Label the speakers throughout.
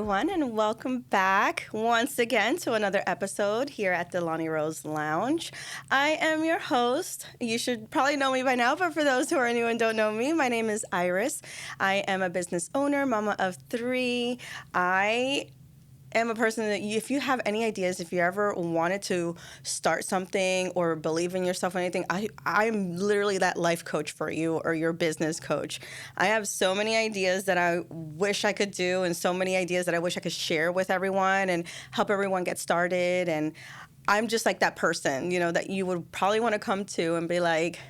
Speaker 1: everyone, and welcome back once again to another episode here at the Lonnie Rose Lounge. I am your host. You should probably know me by now, but for those who are new and don't know me, my name is Iris. I am a business owner, mama of three. I am a person that if you have any ideas, if you ever wanted to start something or believe in yourself or anything, I'm literally that life coach for you or your business coach. I have so many ideas that I wish I could do and so many ideas that I wish I could share with everyone and help everyone get started. And I'm just like that person, that you would probably want to come to and be like,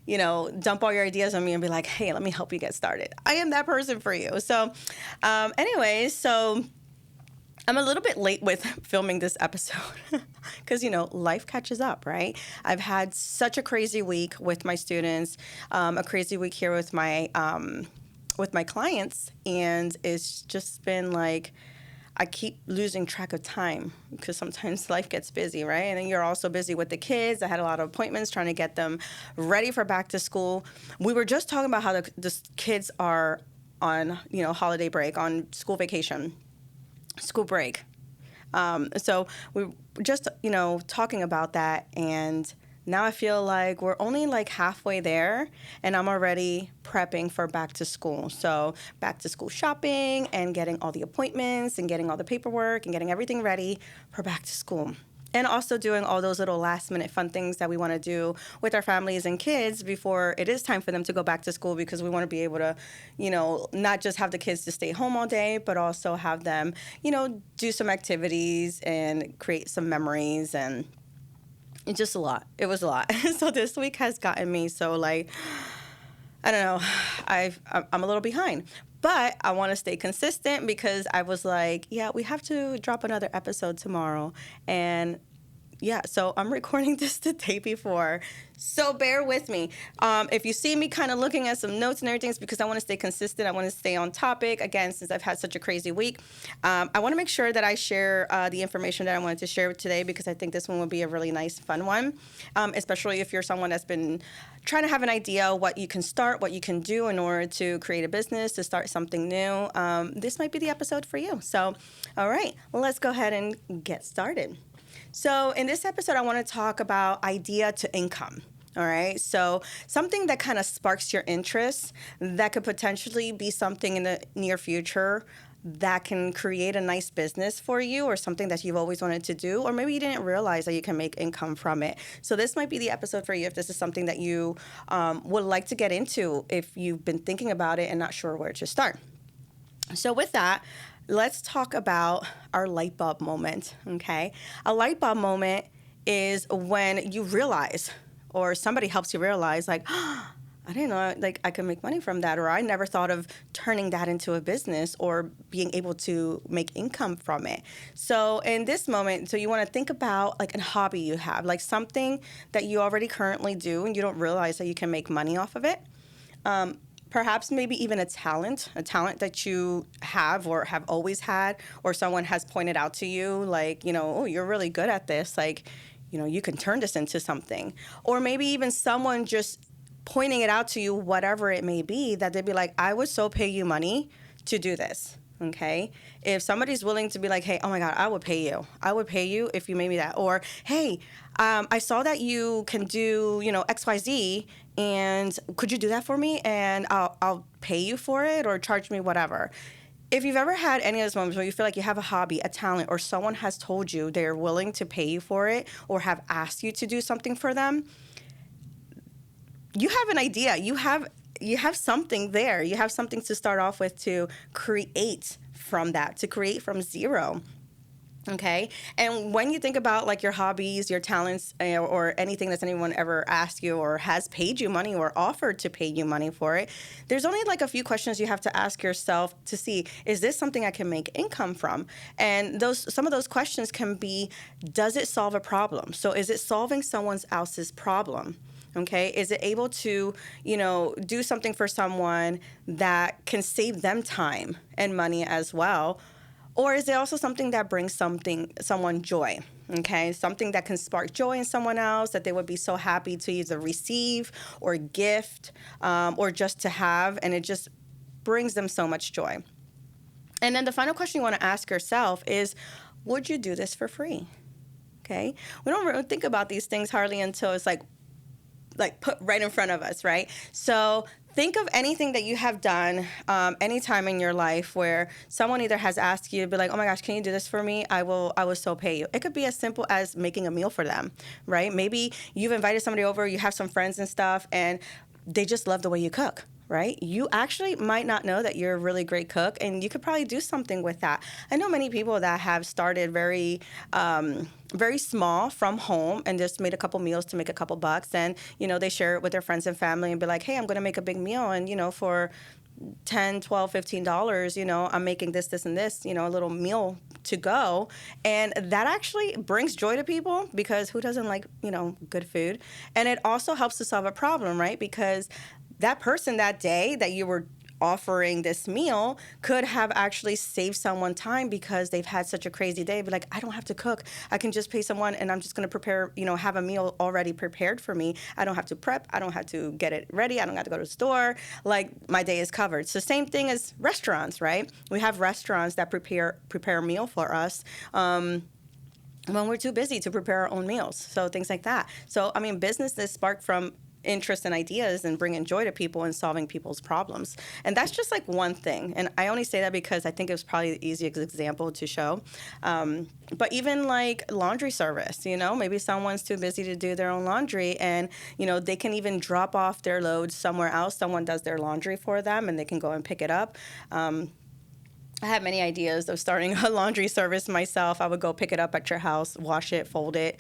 Speaker 1: dump all your ideas on me and be like, hey, let me help you get started. I am that person for you. So anyways, I'm a little bit late with filming this episode because, life catches up, right? I've had such a crazy week with my students, a crazy week here with my clients, and it's just been like I keep losing track of time because sometimes life gets busy, right? And then you're also busy with the kids. I had a lot of appointments trying to get them ready for back to school. We were just talking about how the kids are on, holiday break, on school vacation. School break. So we were just, talking about that, and now I feel like we're only like halfway there, and I'm already prepping for back to school. So back to school shopping and getting all the appointments and getting all the paperwork and getting everything ready for back to school. And also doing all those little last-minute fun things that we want to do with our families and kids before it is time for them to go back to school, because we want to be able to, not just have the kids to stay home all day, but also have them, do some activities and create some memories. And it's just a lot. It was a lot. So this week has gotten me so, like, I don't know, I'm a little behind. But I want to stay consistent because I was like, yeah, we have to drop another episode tomorrow. And yeah, so I'm recording this the day before. So bear with me. If you see me kind of looking at some notes and everything, it's because I want to stay consistent. I want to stay on topic. Again, since I've had such a crazy week, I want to make sure that I share the information that I wanted to share today, because I think this one will be a really nice, fun one, especially if you're someone that's been trying to have an idea what you can start, what you can do in order to create a business, to start something new. This might be the episode for you. So, all right, well, let's go ahead and get started. So in this episode, I want to talk about idea to income. All right. So something that kind of sparks your interest that could potentially be something in the near future that can create a nice business for you, or something that you've always wanted to do, or maybe you didn't realize that you can make income from it. So this might be the episode for you if this is something that you would like to get into, if you've been thinking about it and not sure where to start. So with that, let's talk about our light bulb moment, okay? A light bulb moment is when you realize, or somebody helps you realize, like, oh, I didn't know, like, I could make money from that, or I never thought of turning that into a business or being able to make income from it. So in this moment, so you want to think about like a hobby you have, like something that you already currently do and you don't realize that you can make money off of it. Perhaps maybe even a talent that you have or have always had, or someone has pointed out to you, like, oh, you're really good at this. Like, you can turn this into something. Or maybe even someone just pointing it out to you, whatever it may be, that they'd be like, I would so pay you money to do this. Okay. If somebody's willing to be like, hey, oh my God, I would pay you. I would pay you if you made me that. Or, hey, I saw that you can do, XYZ, and could you do that for me? And I'll pay you for it, or charge me whatever. If you've ever had any of those moments where you feel like you have a hobby, a talent, or someone has told you they're willing to pay you for it, or have asked you to do something for them, you have an idea. You have something there. You have something to start off with, to create from that, to create from zero. Okay. And when you think about like your hobbies, your talents, or anything that's anyone ever asked you or has paid you money or offered to pay you money for it, there's only like a few questions you have to ask yourself to see, is this something I can make income from? And some of those questions can be, does it solve a problem? So is it solving someone else's problem? Okay, is it able to, do something for someone that can save them time and money as well? Or is it also something that brings someone joy? Okay, something that can spark joy in someone else, that they would be so happy to either receive or gift, or just to have, and it just brings them so much joy. And then the final question you want to ask yourself is, would you do this for free? Okay. We don't really think about these things hardly until it's like put right in front of us, right? So think of anything that you have done any time in your life where someone either has asked you to be like, oh my gosh, can you do this for me? I will so pay you. It could be as simple as making a meal for them, right? Maybe you've invited somebody over, you have some friends and stuff, and they just love the way you cook. Right? You actually might not know that you're a really great cook, and you could probably do something with that. I know many people that have started very small from home and just made a couple meals to make a couple bucks, and they share it with their friends and family and be like, hey, I'm going to make a big meal, and for $10, $12, $15, I'm making this, and this, a little meal to go. And that actually brings joy to people, because who doesn't like, good food? And it also helps to solve a problem, right? Because that person that day that you were offering this meal could have actually saved someone time, because they've had such a crazy day. But like, I don't have to cook. I can just pay someone, and I'm just going to prepare, have a meal already prepared for me. I don't have to prep. I don't have to get it ready. I don't have to go to the store. Like, my day is covered. So same thing as restaurants, right? We have restaurants that prepare a meal for us. When we're too busy to prepare our own meals. So things like that. So, business is sparked from interest and ideas and bringing joy to people and solving people's problems. And that's just like one thing. And I only say that because I think it was probably the easiest example to show. But even like laundry service, maybe someone's too busy to do their own laundry, and, they can even drop off their loads somewhere else. Someone does their laundry for them, and they can go and pick it up. I have many ideas of starting a laundry service myself. I would go pick it up at your house, wash it, fold it,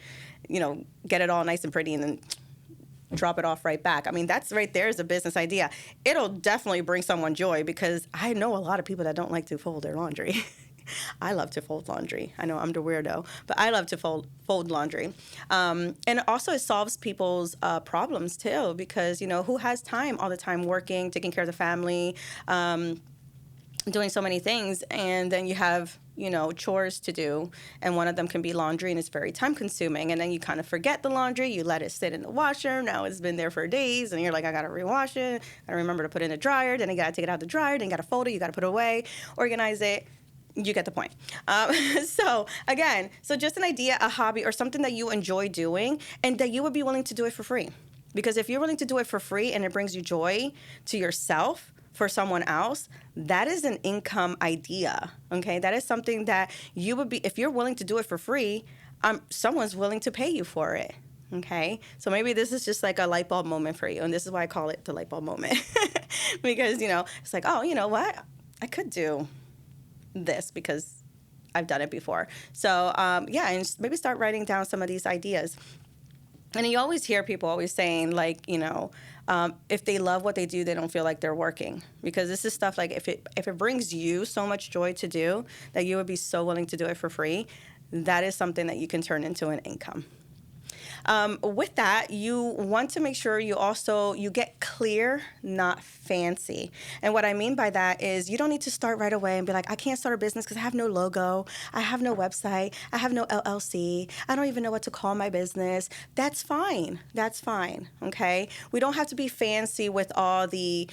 Speaker 1: get it all nice and pretty, and then drop it off right back. That's right there is a business idea. It'll definitely bring someone joy, because I know a lot of people that don't like to fold their laundry. I love to fold laundry. I know I'm the weirdo, but I love to fold laundry. And also it solves people's problems too, because, who has time all the time working, taking care of the family, doing so many things, and then you have chores to do, and one of them can be laundry, and it's very time consuming, and then you kind of forget the laundry, you let it sit in the washer, now it's been there for days, and you're like, I gotta rewash it, I remember to put it in the dryer, then you gotta take it out of the dryer, then you gotta fold it, you gotta put it away, organize it. You get the point. So just an idea, a hobby, or something that you enjoy doing, and that you would be willing to do it for free. Because if you're willing to do it for free and it brings you joy to yourself, for someone else, that is an income idea, okay? That is something that you would be, if you're willing to do it for free, someone's willing to pay you for it, okay? So maybe this is just like a light bulb moment for you, and this is why I call it the light bulb moment. Because, it's like, oh, you know what? I could do this because I've done it before. So, and maybe start writing down some of these ideas. And you always hear people always saying, like, if they love what they do, they don't feel like they're working. Because this is stuff like, if it brings you so much joy to do that you would be so willing to do it for free, that is something that you can turn into an income. With that, you want to make sure you get clear, not fancy. And what I mean by that is you don't need to start right away and be like, I can't start a business because I have no logo, I have no website, I have no LLC, I don't even know what to call my business. That's fine. That's fine. Okay? We don't have to be fancy with all the,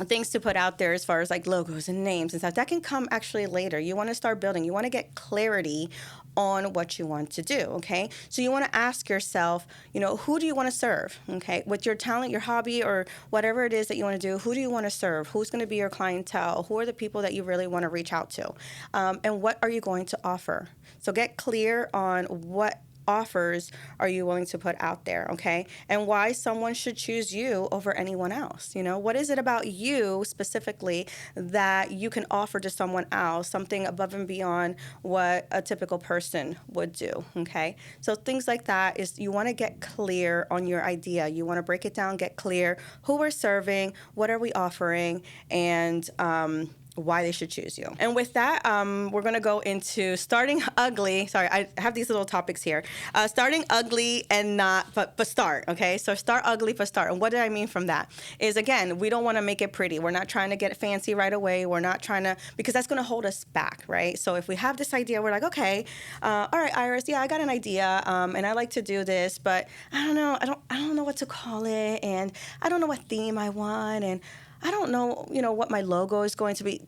Speaker 1: things to put out there as far as like logos and names and stuff. That can come actually later. You want to start building. You want to get clarity on what you want to do, okay? So you want to ask yourself, who do you want to serve, okay? With your talent, your hobby, or whatever it is that you want to do, who do you want to serve? Who's going to be your clientele? Who are the people that you really want to reach out to? And what are you going to offer? So get clear on what offers are you willing to put out there, okay? And why someone should choose you over anyone else. What is it about you specifically that you can offer to someone else, something above and beyond what a typical person would do, okay? So things like that is you want to get clear on your idea. You want to break it down, get clear who we're serving, what are we offering, and why they should choose you. And with that, we're going to go into starting ugly. Sorry, I have these little topics here. Starting ugly and not, but start, okay? So start ugly, but start. And what do I mean from that? Is, again, we don't want to make it pretty. We're not trying to get fancy right away. We're not trying to, because that's going to hold us back, right? So if we have this idea, we're like, okay, all right, Iris, yeah, I got an idea, and I like to do this, but I don't know. I don't know what to call it, and I don't know what theme I want, and I don't know, what my logo is going to be.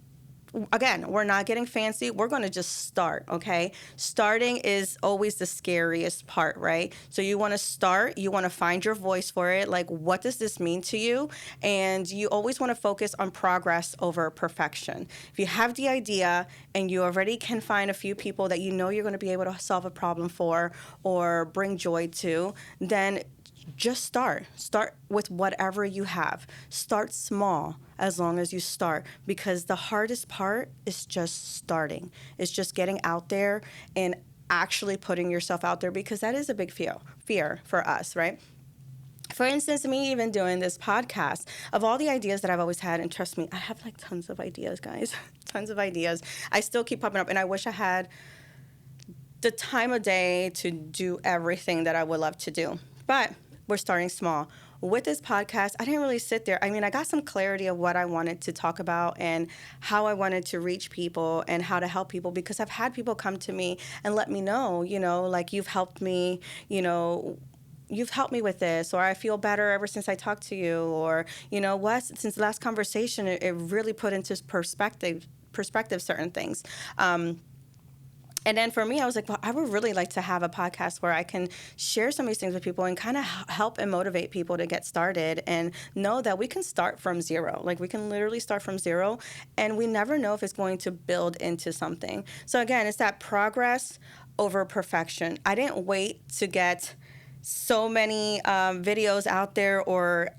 Speaker 1: again, we're not getting fancy. We're going to just start, okay? Starting is always the scariest part, right? So you want to start, you want to find your voice for it. Like, what does this mean to you? And you always want to focus on progress over perfection. If you have the idea and you already can find a few people that you know you're going to be able to solve a problem for or bring joy to, then just start. Start with whatever you have. Start small as long as you start, because the hardest part is just starting. It's just getting out there and actually putting yourself out there, because that is a big fear for us, right? For instance, me even doing this podcast, of all the ideas that I've always had, and trust me, I have like tons of ideas, guys, tons of ideas. I still keep popping up, and I wish I had the time of day to do everything that I would love to do. But we're starting small. With this podcast, I didn't really sit there. I mean, I got some clarity of what I wanted to talk about and how I wanted to reach people and how to help people, because I've had people come to me and let me know, like, you've helped me, you've helped me with this, or I feel better ever since I talked to you, or, since the last conversation, it really put into perspective certain things. And then for me, I was like, well, I would really like to have a podcast where I can share some of these things with people and kind of help and motivate people to get started and know that we can start from zero. Like, we can literally start from zero, and we never know if it's going to build into something. So again, it's that progress over perfection. I didn't wait to get so many videos out there, or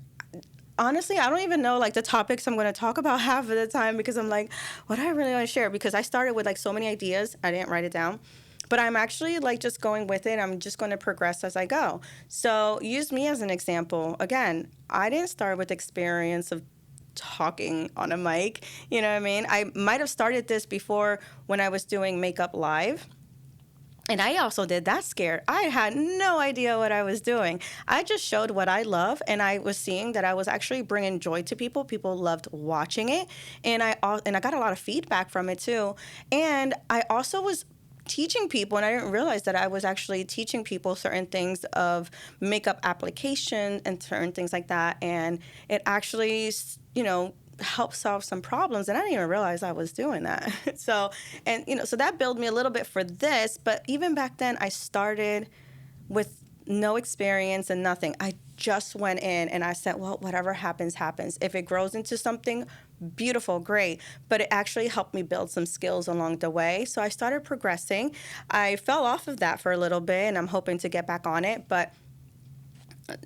Speaker 1: honestly, I don't even know, like, the topics I'm going to talk about half of the time, because I'm like, what do I really want to share? Because I started with, like, so many ideas. I didn't write it down. But I'm actually, like, just going with it. I'm just going to progress as I go. So use me as an example. Again, I didn't start with experience of talking on a mic. You know what I mean? I might have started this before when I was doing Makeup Live. And I also did that scared. I had no idea what I was doing. I just showed what I love, and I was seeing that I was actually bringing joy to people. People loved watching it, and I got a lot of feedback from it too. And I also was teaching people, and I didn't realize that I was actually teaching people certain things of makeup application and certain things like that. And it actually, help solve some problems, and I didn't even realize I was doing that. So that built me a little bit for this, but even back then I started with no experience and nothing. I just went in and I said, well, whatever happens, happens. If it grows into something beautiful, great. But it actually helped me build some skills along the way. So I started progressing. I fell off of that for a little bit, and I'm hoping to get back on it, but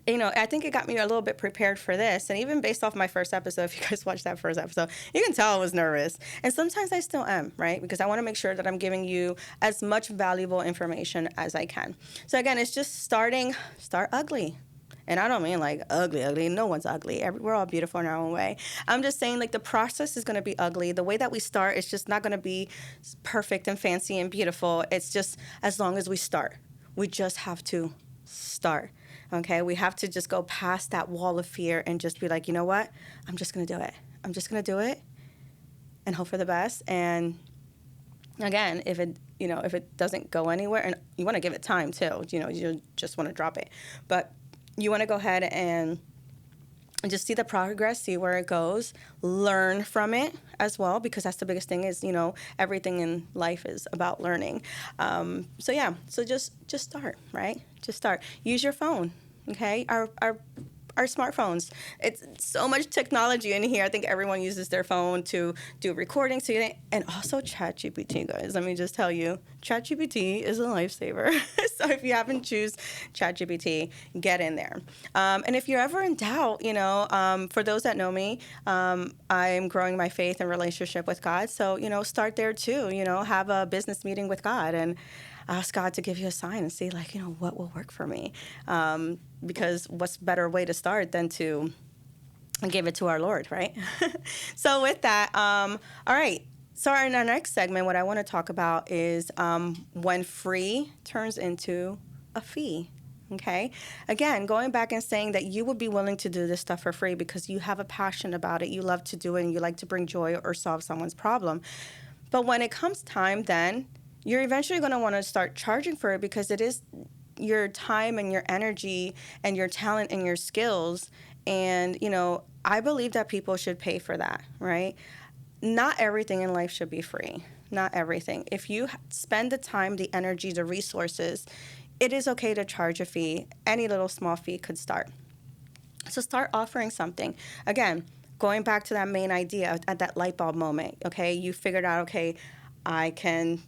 Speaker 1: I think it got me a little bit prepared for this. And even based off my first episode, if you guys watched that first episode, you can tell I was nervous. And sometimes I still am, right? Because I want to make sure that I'm giving you as much valuable information as I can. So again, it's just start ugly. And I don't mean like ugly. No one's ugly. We're all beautiful in our own way. I'm just saying, like, the process is going to be ugly. The way that we start is just not going to be perfect and fancy and beautiful. It's just, as long as we start, we just have to start. Okay, we have to just go past that wall of fear and just be like, you know what? I'm just going to do it. I'm just going to do it and hope for the best. And again, if it doesn't go anywhere, and you want to give it time too, you just want to drop it. But you want to go ahead and just see the progress, see where it goes, learn from it as well, because that's the biggest thing is, everything in life is about learning. So just start, right? Just start. Use your phone, okay? Our smartphones. It's so much technology in here. I think everyone uses their phone to do recordings. And also ChatGPT, guys. Let me just tell you, ChatGPT is a lifesaver. So if you haven't choose ChatGPT, get in there. And if you're ever in doubt, for those that know me, I'm growing my faith and relationship with God. So, start there too. Have a business meeting with God and ask God to give you a sign and see, like, what will work for me. Because what's better way to start than to give it to our Lord, right? So with that, all right. So in our next segment, what I want to talk about is when free turns into a fee. Okay. Again, going back and saying that you would be willing to do this stuff for free because you have a passion about it. You love to do it and you like to bring joy or solve someone's problem. But when it comes time, then you're eventually going to want to start charging for it, because it is your time and your energy and your talent and your skills. And, I believe that people should pay for that, right? not everything in life should be free. Not everything. If you spend the time, the energy, the resources, it is okay to charge a fee. Any little small fee could start. So start offering something. Again, going back to that main idea at that light bulb moment, okay? You figured out, okay, I can,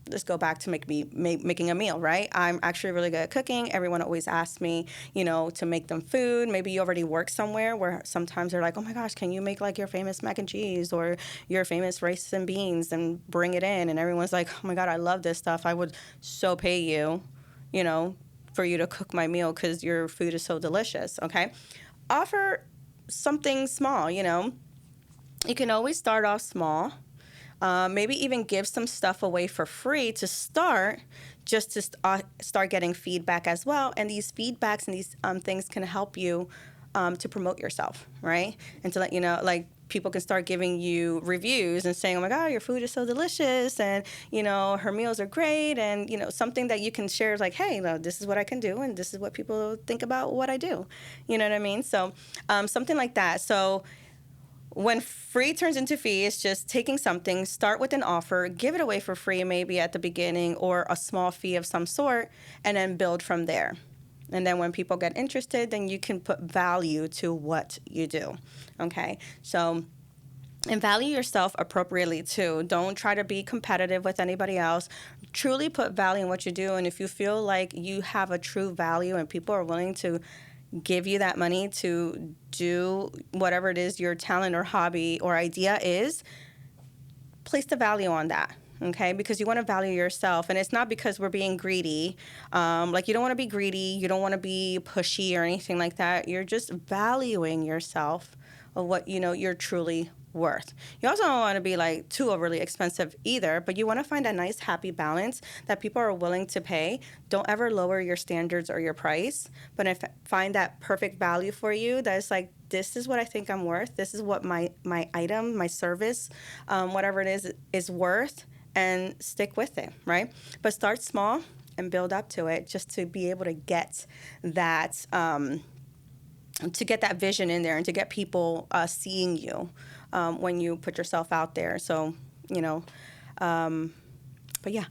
Speaker 1: let's go back to making a meal, right? I'm actually really good at cooking. Everyone always asks me, to make them food. Maybe you already work somewhere where sometimes they're like, oh my gosh, can you make like your famous mac and cheese or your famous rice and beans and bring it in? And everyone's like, oh my God, I love this stuff. I would so pay you, for you to cook my meal because your food is so delicious, okay? Offer something small, You can always start off small. Maybe even give some stuff away for free to start, just to start getting feedback as well. And these feedbacks and these things can help you to promote yourself, right? And to let you know, like, people can start giving you reviews and saying, oh my God, your food is so delicious, and, her meals are great, and, something that you can share is like, hey, this is what I can do, and this is what people think about what I do. You know what I mean? So something like that. So when free turns into fee, it's just taking something, start with an offer, give it away for free maybe at the beginning, or a small fee of some sort, and then build from there. And then when people get interested, then you can put value to what you do, okay? So, and value yourself appropriately too. Don't try to be competitive with anybody else. Truly put value in what you do, and if you feel like you have a true value and people are willing to give you that money to do whatever it is your talent or hobby or idea is, place the value on that, okay? Because you want to value yourself, and it's not because we're being greedy. Like, you don't want to be greedy, you don't want to be pushy or anything like that. You're just valuing yourself of what you're truly worth. You also don't want to be like too overly expensive either, but you want to find a nice happy balance that people are willing to pay. Don't ever lower your standards or your price, but find that perfect value for you that is like, this is what I think I'm worth, this is what my item, my service, whatever it is worth, and stick with it, right? But start small and build up to it, just to be able to get that vision in there, and to get people seeing you when you put yourself out there. So, but yeah.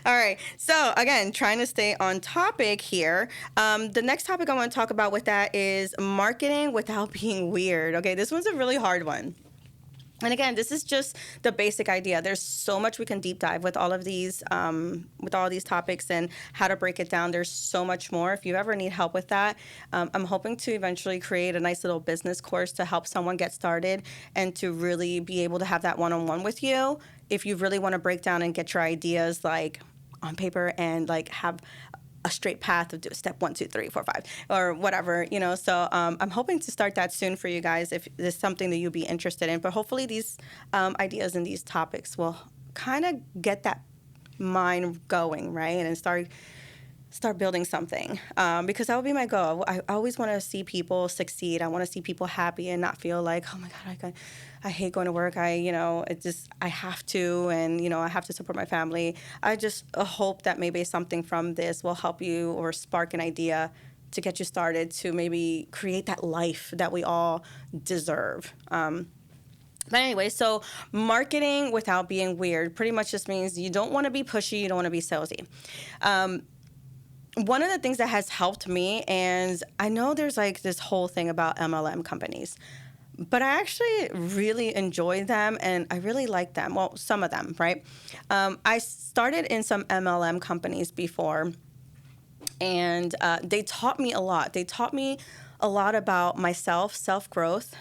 Speaker 1: All right. So again, trying to stay on topic here. The next topic I want to talk about with that is marketing without being weird. Okay, this one's a really hard one. And again, this is just the basic idea. There's so much we can deep dive with all of these topics and how to break it down. There's so much more. If you ever need help with that, I'm hoping to eventually create a nice little business course to help someone get started and to really be able to have that one-on-one with you. If you really want to break down and get your ideas like on paper and like have a straight path of step 1, 2, 3, 4, 5, or whatever, So I'm hoping to start that soon for you guys if there's something that you'd be interested in. But hopefully these ideas and these topics will kind of get that mind going, right? And start building something, because that would be my goal. I always want to see people succeed. I want to see people happy and not feel like, oh my God, I hate going to work. I have to, and, I have to support my family. I just hope that maybe something from this will help you or spark an idea to get you started to maybe create that life that we all deserve. But anyway, so marketing without being weird pretty much just means you don't want to be pushy, you don't want to be salesy. One of the things that has helped me, and I know there's like this whole thing about MLM companies, but I actually really enjoy them and I really like them. Well, some of them, right? I started in some MLM companies before, and they taught me a lot. They taught me a lot about myself, self-growth,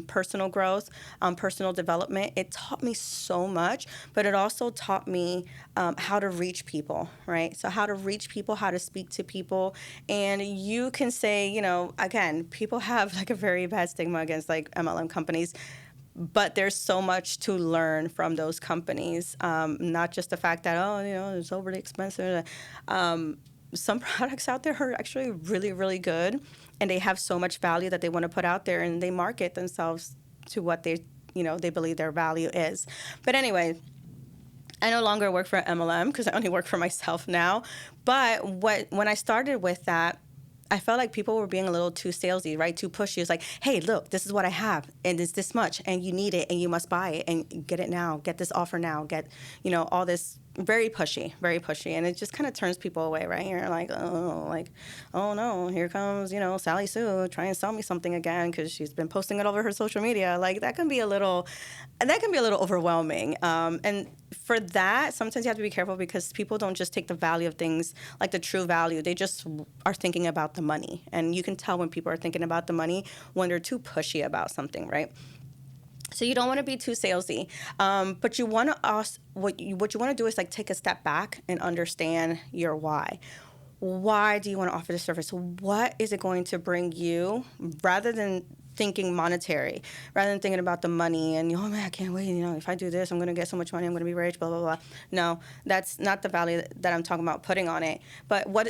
Speaker 1: personal growth, personal development. It taught me so much, but it also taught me how to reach people, right? So how to reach people, how to speak to people. And you can say, again, people have like a very bad stigma against like MLM companies, but there's so much to learn from those companies. Not just the fact that, it's overly expensive. Some products out there are actually really, really good, and they have so much value that they want to put out there, and they market themselves to what they believe their value is. But anyway, I no longer work for MLM because I only work for myself now. But when I started with that, I felt like people were being a little too salesy, right? Too pushy. It's like, hey, look, this is what I have, and it's this much, and you need it, and you must buy it, and get it now, get this offer now, get, all this very pushy, and it just kind of turns people away, right? You're like, oh no, here comes, Sally Sue trying to sell me something again because she's been posting it over her social media. Like that can be a little overwhelming. And for that, sometimes you have to be careful because people don't just take the value of things, like the true value. They just are thinking about the money. And you can tell when people are thinking about the money when they're too pushy about something, right? So you don't want to be too salesy, but you want to what you want to do is like take a step back and understand your why. Why do you want to offer the service? What is it going to bring you, rather than thinking monetary, rather than thinking about the money and, oh man, I can't wait, if I do this, I'm going to get so much money, I'm going to be rich, blah, blah, blah. No, that's not the value that I'm talking about putting on it. But what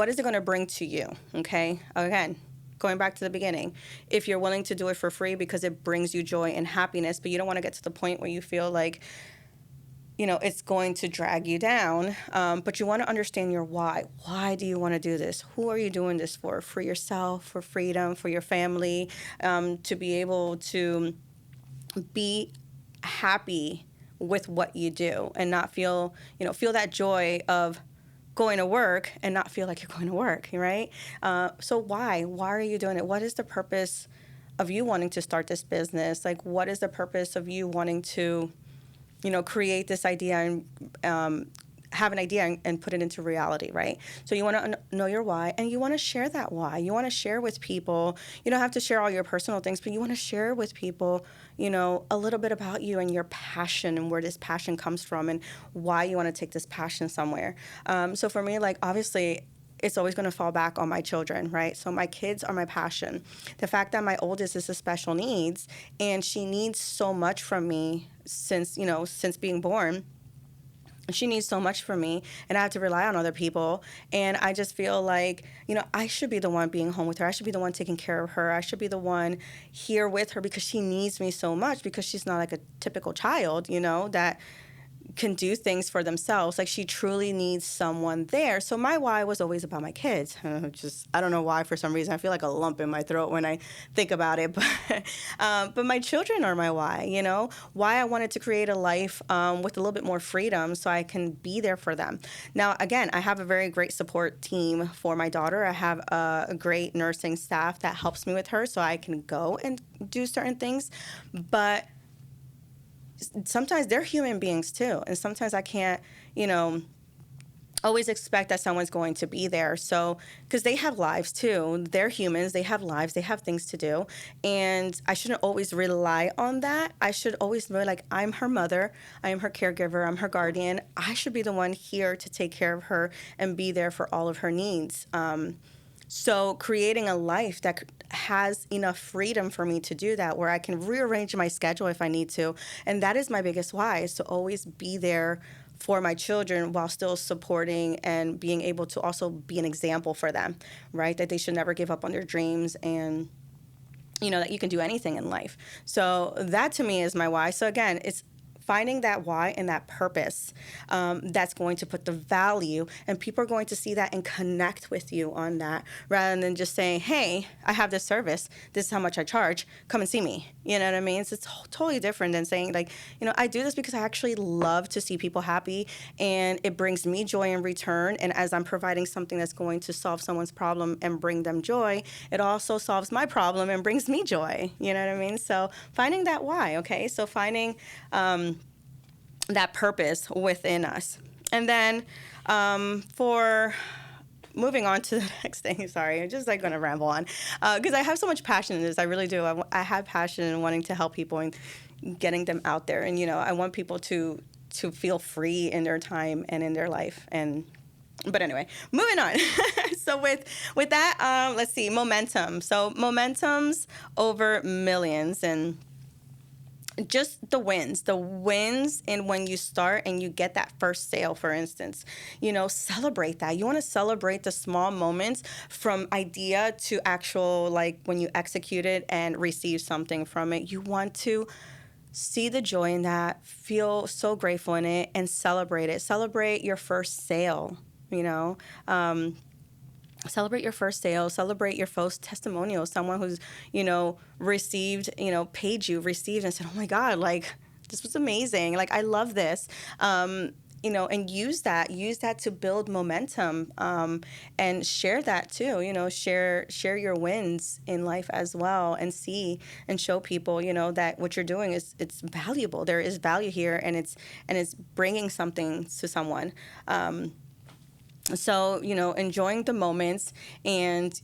Speaker 1: is it going to bring to you, okay? Again, going back to the beginning, if you're willing to do it for free because it brings you joy and happiness, but you don't want to get to the point where you feel like, it's going to drag you down, but you want to understand your why. Why do you want to do this? Who are you doing this for? For yourself, for freedom, for your family, to be able to be happy with what you do and not feel that joy of going to work and not feel like you're going to work, right? So why are you doing it? What is the purpose of you wanting to start this business? Like, what is the purpose of you wanting to create this idea and have an idea and put it into reality, right? So you want to know your why, and you want to share that why. You want to share with people. You don't have to share all your personal things, but you want to share with people, a little bit about you and your passion and where this passion comes from and why you want to take this passion somewhere. So for me, like, obviously, it's always going to fall back on my children, right? So my kids are my passion. The fact that my oldest is a special needs and she needs so much from me since being born. She needs so much from me, and I have to rely on other people. And I just feel like, I should be the one being home with her. I should be the one taking care of her. I should be the one here with her because she needs me so much, because she's not like a typical child, that can do things for themselves. Like, she truly needs someone there. So my why was always about my kids. I don't know why, for some reason I feel like a lump in my throat when I think about it, but my children are my why. Why I wanted to create a life with a little bit more freedom so I can be there for them. Now, again, I have a very great support team for my daughter. I have a great nursing staff that helps me with her so I can go and do certain things, but sometimes they're human beings too, and sometimes I can't, always expect that someone's going to be there. So, because they have lives too, they're humans, they have lives, they have things to do, and I shouldn't always rely on that. I should always be like, I'm her mother, I am her caregiver, I'm her guardian. I should be the one here to take care of her and be there for all of her needs. So creating a life that has enough freedom for me to do that, where I can rearrange my schedule if I need to. And that is my biggest why, is to always be there for my children while still supporting and being able to also be an example for them, right? That they should never give up on their dreams, and that you can do anything in life. So that to me is my why. So again, it's finding that why and that purpose that's going to put the value, and people are going to see that and connect with you on that, rather than just saying, hey, I have this service, this is how much I charge, come and see me. You know what I mean? So it's totally different than saying, like, I do this because I actually love to see people happy, and it brings me joy in return. And as I'm providing something that's going to solve someone's problem and bring them joy, it also solves my problem and brings me joy. You know what I mean? So finding that why, okay? So finding that purpose within us. And then for moving on to the next thing, sorry, I'm just like going to ramble on because I have so much passion in this. I really do. I have passion in wanting to help people and getting them out there. And, I want people to feel free in their time and in their life. But anyway, moving on. So with that, let's see, momentum. So momentum's over millions, and just the wins in when you start and you get that first sale, for instance, celebrate that. You want to celebrate the small moments from idea to actual, like when you execute it and receive something from it. You want to see the joy in that, feel so grateful in it, and celebrate it. Celebrate your first sale, celebrate your first sale, celebrate your first testimonial, someone who's, received, paid you, received and said, oh my God, like, this was amazing. Like, I love this. And use that to build momentum, and share that too, share your wins in life as well, and see and show people, that what you're doing it's valuable. There is value here, and it's bringing something to someone. So, enjoying the moments and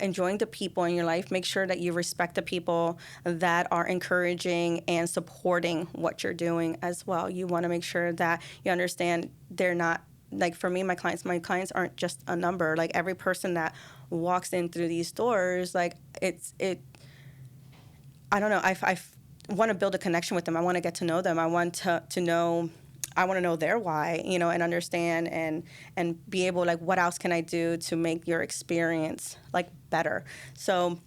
Speaker 1: enjoying the people in your life. Make sure that you respect the people that are encouraging and supporting what you're doing as well. You want to make sure that you understand they're not, like for me, my clients aren't just a number. Like every person that walks in through these doors, like I don't know, I want to build a connection with them. I want to get to know them. I want to know, I want to know their why, and understand and be able, like, what else can I do to make your experience like better? So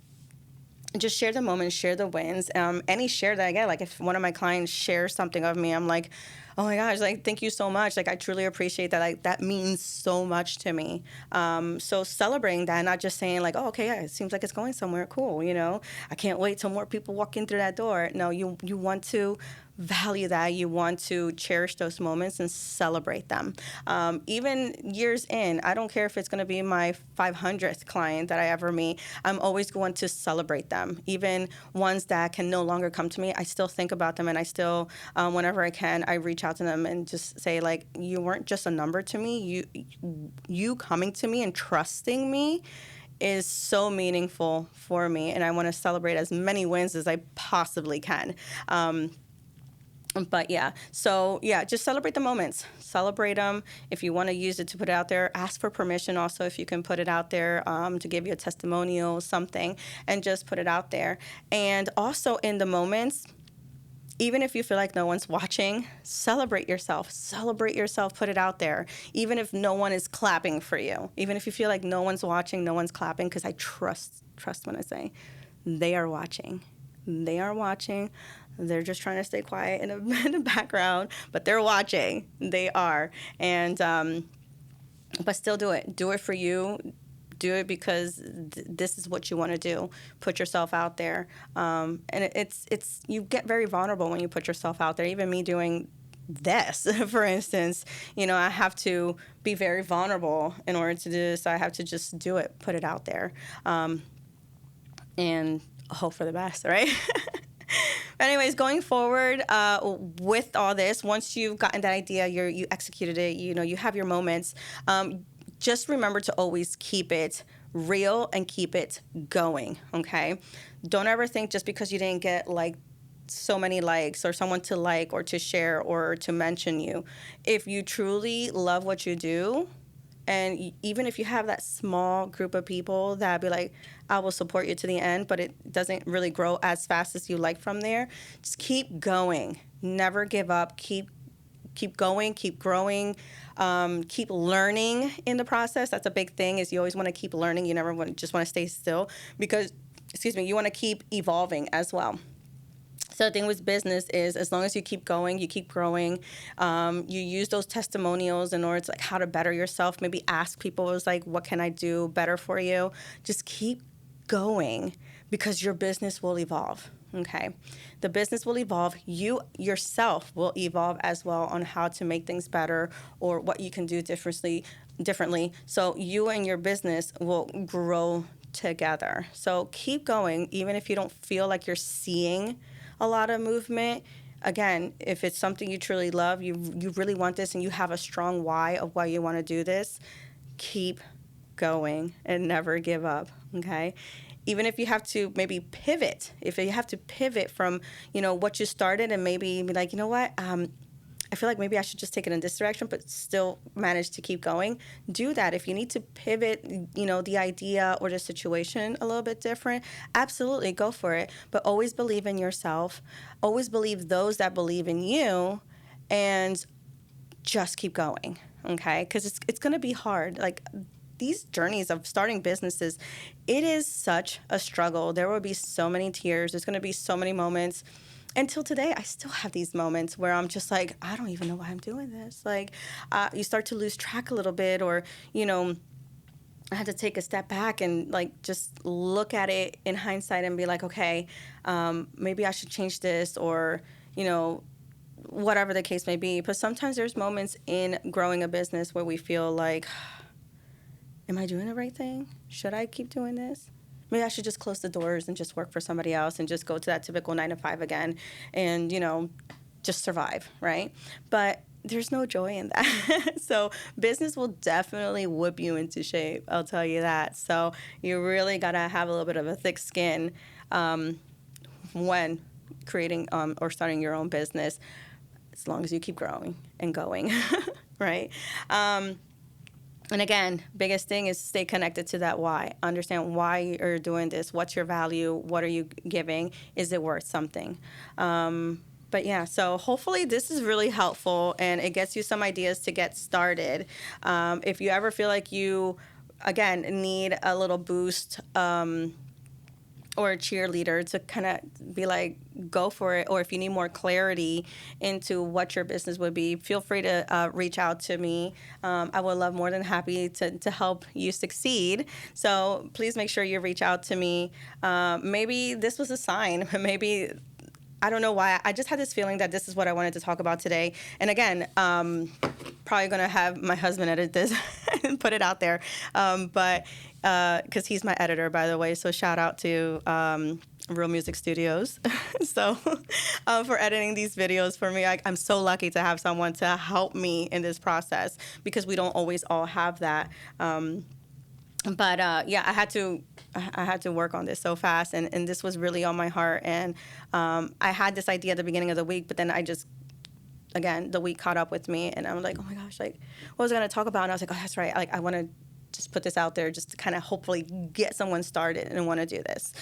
Speaker 1: just share the moments, share the wins. Any share that I get, like if one of my clients shares something of me, I'm like, oh my gosh, like, thank you so much. Like, I truly appreciate that. Like, that means so much to me. So celebrating that, not just saying like, oh, okay, yeah, it seems like it's going somewhere cool. I can't wait till more people walk in through that door. No, you want to value that. You want to cherish those moments and celebrate them. Even years in, I don't care if it's going to be my 500th client that I ever meet, I'm always going to celebrate them. Even ones that can no longer come to me, I still think about them, and I still, whenever I can, I reach out to them and just say, like, you weren't just a number to me. You coming to me and trusting me is so meaningful for me, and I want to celebrate as many wins as I possibly can. But yeah, so yeah, just celebrate the moments. Celebrate them. If you want to use it to put it out there, ask for permission also if you can put it out there, to give you a testimonial, something, and just put it out there. And also in the moments, even if you feel like no one's watching, celebrate yourself. Celebrate yourself, put it out there. Even if no one is clapping for you. Even if you feel like no one's watching, no one's clapping, because I trust when I say they are watching. They are watching. They're just trying to stay quiet in the background, but they're watching. They are. And, but still do it. Do it for you. Do it because this is what you want to do. Put yourself out there. And it's you get very vulnerable when you put yourself out there. Even me doing this, for instance, I have to be very vulnerable in order to do this. I have to just do it, put it out there, and hope for the best, right? But anyways, going forward, with all this, once you've gotten that idea, you executed it, you have your moments, just remember to always keep it real and keep it going, okay? Don't ever think just because you didn't get like so many likes or someone to like or to share or to mention you. If you truly love what you do, and even if you have that small group of people that be like, I will support you to the end, but it doesn't really grow as fast as you like from there, just keep going. Never give up. Keep going, keep growing, keep learning in the process. That's a big thing, is you always want to keep learning. You never just want to stay still because, you want to keep evolving as well. So the thing with business is, as long as you keep going, you keep growing, you use those testimonials in order to, like, how to better yourself. Maybe ask people, it was like, what can I do better for you? Just keep going because your business will evolve, okay? The business will evolve. You yourself will evolve as well on how to make things better or what you can do differently. So you and your business will grow together. So keep going, even if you don't feel like you're seeing a lot of movement. Again, if it's something you truly love, you really want this, and you have a strong why of why you want to do this, keep going and never give up, okay? Even if you have to maybe pivot, if you have to pivot from, what you started and maybe be like, you know what, I feel like maybe I should just take it in this direction, but still manage to keep going. Do that. If you need to pivot, the idea or the situation a little bit different, absolutely go for it. But always believe in yourself. Always believe those that believe in you, and just keep going, okay? Because it's going to be hard. Like, these journeys of starting businesses, it is such a struggle. There will be so many tears. There's going to be so many moments. Until today, I still have these moments where I'm just like, I don't even know why I'm doing this. Like, you start to lose track a little bit, or, I had to take a step back and like just look at it in hindsight and be like, okay, maybe I should change this, or, you know, whatever the case may be. But sometimes there's moments in growing a business where we feel like, am I doing the right thing? Should I keep doing this? Maybe I should just close the doors and just work for somebody else and just go to that typical 9 to 5 again and, you know, just survive, right? But there's no joy in that. So business will definitely whip you into shape. I'll tell you that. So you really got to have a little bit of a thick skin when creating or starting your own business, as long as you keep growing and going, right? And again, biggest thing is stay connected to that why. Understand why you're doing this. What's your value? What are you giving? Is it worth something? But yeah, so hopefully this is really helpful and it gets you some ideas to get started. If you ever feel like you, again, need a little boost or a cheerleader to kind of be like, go for it. Or if you need more clarity into what your business would be, feel free to reach out to me. I would love more than happy to help you succeed. So please make sure you reach out to me. Maybe this was a sign. Maybe, I don't know why. I just had this feeling that this is what I wanted to talk about today. And again, probably going to have my husband edit this and put it out there. But because he's my editor, by the way. So shout out to Real Music Studios. So for editing these videos for me, I'm so lucky to have someone to help me in this process, because we don't always all have that. But yeah, I had to work on this so fast, and this was really on my heart. And I had this idea at the beginning of the week, but then again, the week caught up with me, and I'm like, oh my gosh, like, what was I going to talk about? And I was like, oh, that's right. Like, I want to just put this out there just to kind of hopefully get someone started and want to do this.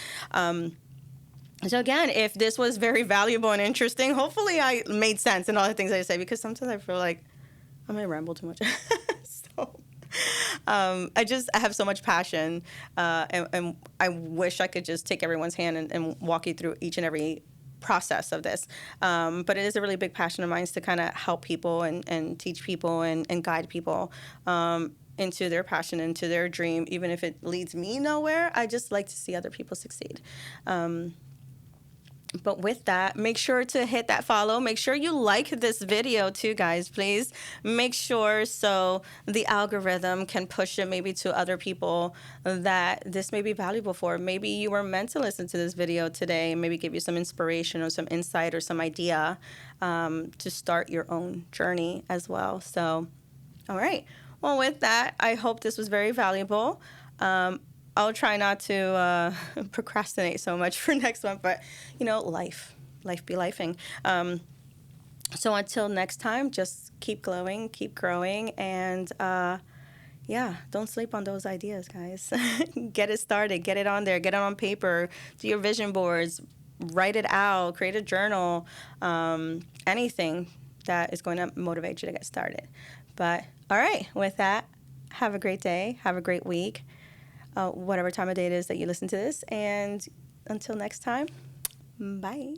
Speaker 1: So again, if this was very valuable and interesting, hopefully I made sense in all the things I say, because sometimes I feel like I might ramble too much. So I have so much passion, and I wish I could just take everyone's hand and walk you through each and every process of this. But it is a really big passion of mine, is to kind of help people and teach people and guide people into their passion, into their dream, even if it leads me nowhere. I just like to see other people succeed. But with that, make sure to hit that follow. Make sure you like this video too, guys, please. Make sure so the algorithm can push it maybe to other people that this may be valuable for. Maybe you were meant to listen to this video today, and maybe give you some inspiration or some insight or some idea to start your own journey as well. So, all right. Well, with that, I hope this was very valuable. I'll try not to procrastinate so much for next month, but, you know, life be lifing. So until next time, just keep glowing, keep growing, and yeah, don't sleep on those ideas, guys. Get it started, get it on there, get it on paper, do your vision boards, write it out, create a journal, anything that is going to motivate you to get started. But all right, with that, have a great day, have a great week. Whatever time of day it is that you listen to this. And until next time, bye.